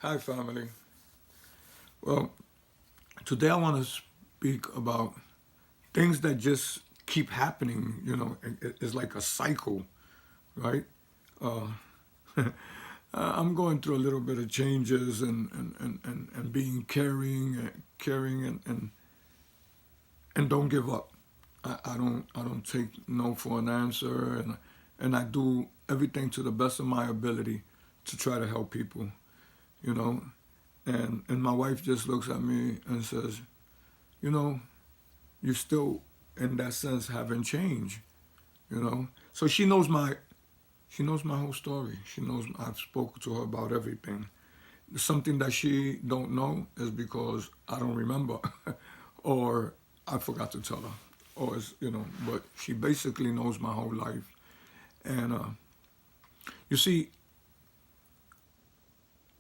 Hi, family. Well, today I want to speak about things that just keep happening. It's like a cycle, right? Uh, I'm going through a little bit of changes and being caring and don't give up. I don't take no for an answer, and I do everything to the best of my ability to try to help people. You know, and my wife just looks at me and says, you know, you still, in that sense, haven't changed. So she knows my whole story. She knows I've spoken to her about everything. Something that she don't know is because I don't remember, or I forgot to tell her, or But she basically knows my whole life. And you see,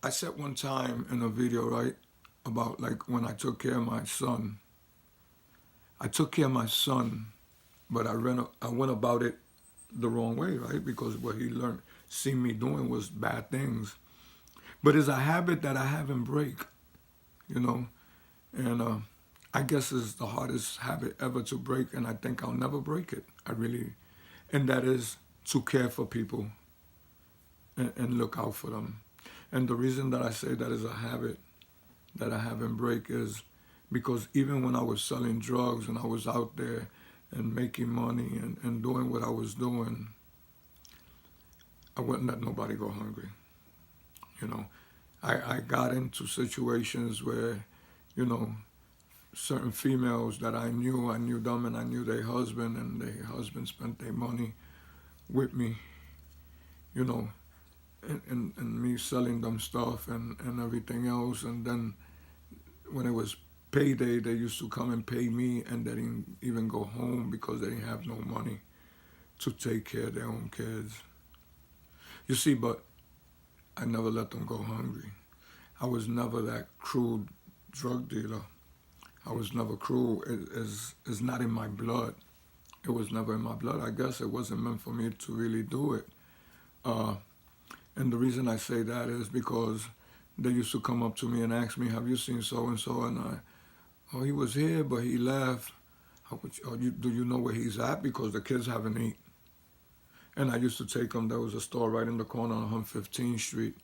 I said one time in a video, right, about like when I took care of my son. I took care of my son, but I went about it the wrong way, right? Because what he learned, seen me doing was bad things. But it's a habit that I haven't break, you know, and I guess it's the hardest habit ever to break, and I think I'll never break it. I really, and that is to care for people and look out for them. And the reason that I say that is a habit that I haven't break is because even when I was selling drugs and I was out there and making money and doing what I was doing, I wouldn't let nobody go hungry. You know, I got into situations where, you know, certain females that I knew them and I knew their husband, and their husband spent their money with me, you know, and me selling them stuff and everything else. And then when it was payday, they used to come and pay me, and they didn't even go home because they didn't have no money to take care of their own kids. You see, but I never let them go hungry. I was never that cruel drug dealer. I was never cruel. It's not in my blood. It was never in my blood. I guess it wasn't meant for me to really do it. Uh, and the reason I say that is because they used to come up to me and ask me, "Have you seen so and so?" And "Oh, he was here, but he left. Do you know where he's at? Because the kids haven't eaten." And I used to take them. There was a store right in the corner on 115th Street,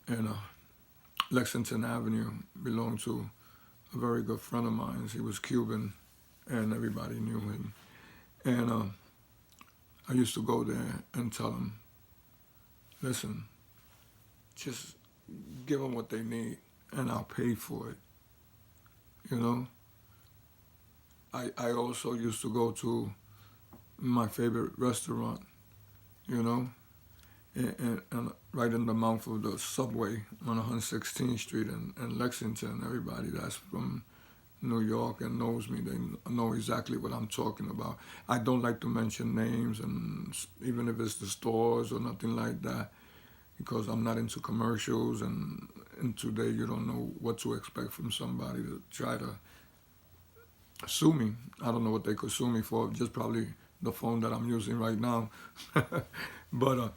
and Lexington Avenue belonged to a very good friend of mine. He was Cuban, and everybody knew him. And I used to go there and tell them, "Listen, just give them what they need, and I'll pay for it." You know. I also used to go to my favorite restaurant. You know, and right in the mouth of the subway on 116th Street in Lexington. Everybody that's from New York and knows me, they know exactly what I'm talking about. I don't like to mention names, and even if it's the stores or nothing like that, because I'm not into commercials, and today you don't know what to expect from somebody to try to sue me. I don't know what they could sue me for, just probably the phone that I'm using right now. But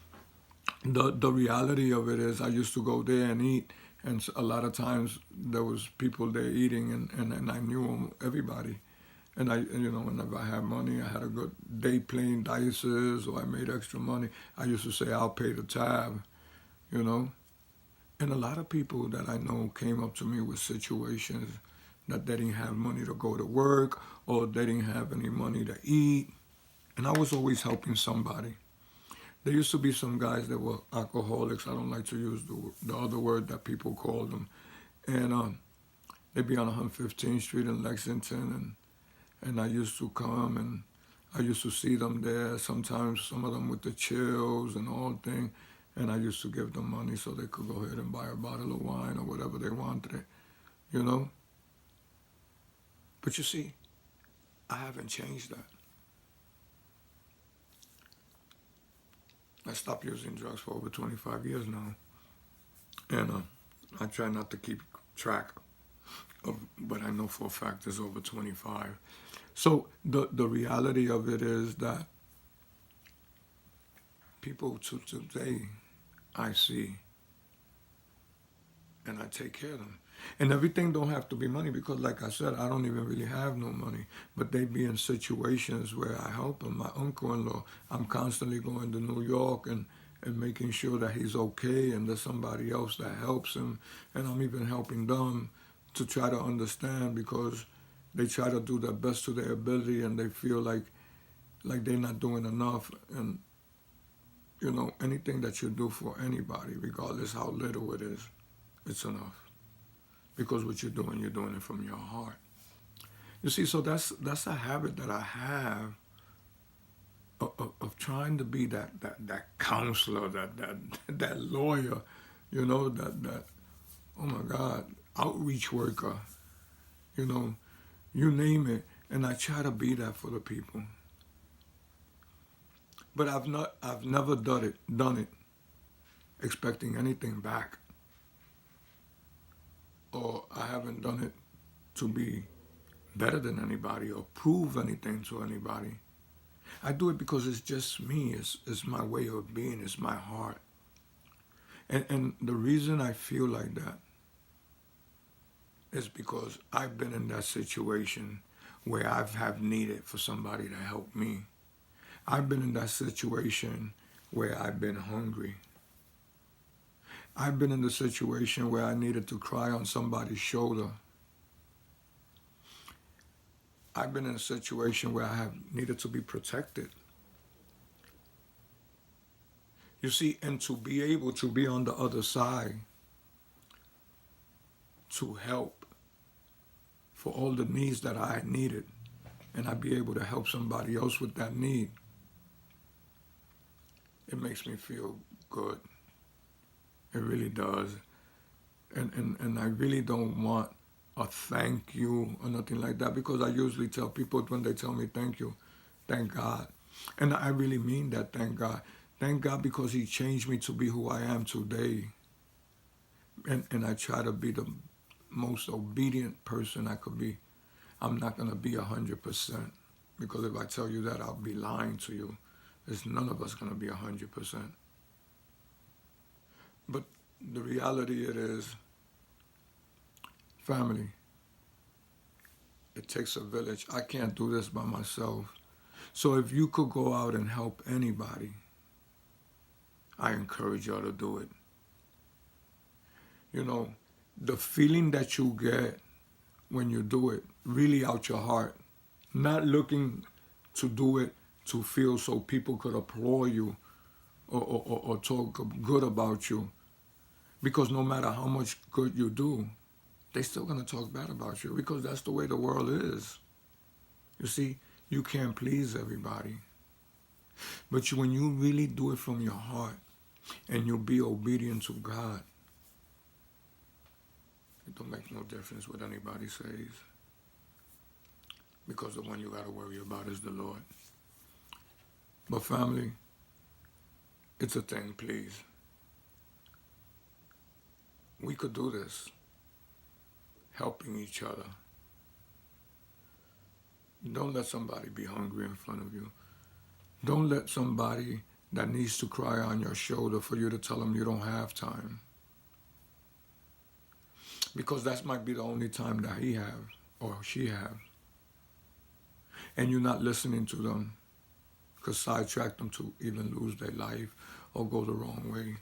the reality of it is I used to go there and eat, and a lot of times there was people there eating, and I knew 'em, everybody. And whenever I had money, I had a good day playing dices, or I made extra money, I used to say, "I'll pay the tab," you know. And a lot of people that I know came up to me with situations that they didn't have money to go to work, or they didn't have any money to eat, and I was always helping somebody. There used to be some guys that were alcoholics. I don't like to use the other word that people call them. And they'd be on 115th Street in Lexington, and I used to come, and I used to see them there. Sometimes some of them with the chills and all thing, and I used to give them money so they could go ahead and buy a bottle of wine or whatever they wanted, you know. But you see, I haven't changed that. I stopped using drugs for over 25 years now, and I try not to keep track but I know for a fact it's over 25. So the reality of it is that people to today, I see, and I take care of them. And everything don't have to be money because, like I said, I don't even really have no money. But they be in situations where I help them. My uncle-in-law, I'm constantly going to New York and making sure that he's okay and there's somebody else that helps him. And I'm even helping them to try to understand because they try to do their best to their ability and they feel like they're not doing enough. And, you know, anything that you do for anybody, regardless how little it is, it's enough. Because what you're doing it from your heart. You see, so that's a habit that I have of trying to be that counselor, that lawyer, you know, that oh my God, outreach worker, you know, you name it, and I try to be that for the people. But I've never done it expecting anything back. Or I haven't done it to be better than anybody or prove anything to anybody. I do it because it's just me. It's my way of being. It's my heart. And the reason I feel like that is because I've been in that situation where I've have needed for somebody to help me. I've been in that situation where I've been hungry. I've been in the situation where I needed to cry on somebody's shoulder. I've been in a situation where I have needed to be protected. You see, and to be able to be on the other side to help for all the needs that I needed, and I'd be able to help somebody else with that need, it makes me feel good. It really does. And I really don't want a thank you or nothing like that because I usually tell people when they tell me thank you, thank God. And I really mean that, thank God. Thank God because he changed me to be who I am today. And I try to be the most obedient person I could be. I'm not going to be 100% because if I tell you that, I'll be lying to you. There's none of us going to be 100%. But the reality it is, family, it takes a village. I can't do this by myself. So if you could go out and help anybody, I encourage y'all to do it. You know, the feeling that you get when you do it, really out your heart, not looking to do it to feel so people could applaud you or talk good about you. Because no matter how much good you do, they're still going to talk bad about you because that's the way the world is. You see, you can't please everybody. But when you really do it from your heart and you be obedient to God, it don't make no difference what anybody says. Because the one you got to worry about is the Lord. But family, it's a thing, please. We could do this, helping each other. Don't let somebody be hungry in front of you. Don't let somebody that needs to cry on your shoulder for you to tell them you don't have time. Because that might be the only time that he has or she has. And you're not listening to them because sidetrack them to even lose their life or go the wrong way.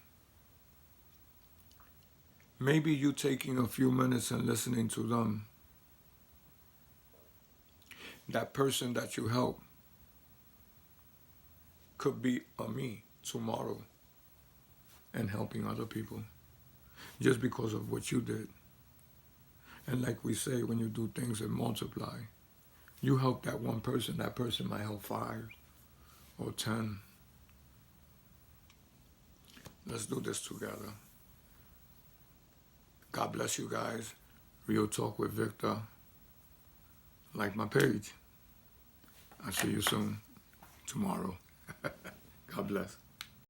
Maybe you taking a few minutes and listening to them. That person that you help could be a me tomorrow and helping other people just because of what you did. And like we say, when you do things that multiply, you help that one person, that person might help 5 or 10. Let's do this together. God bless you guys. Real Talk with Victor. Like my page. I'll see you soon. Tomorrow. God bless.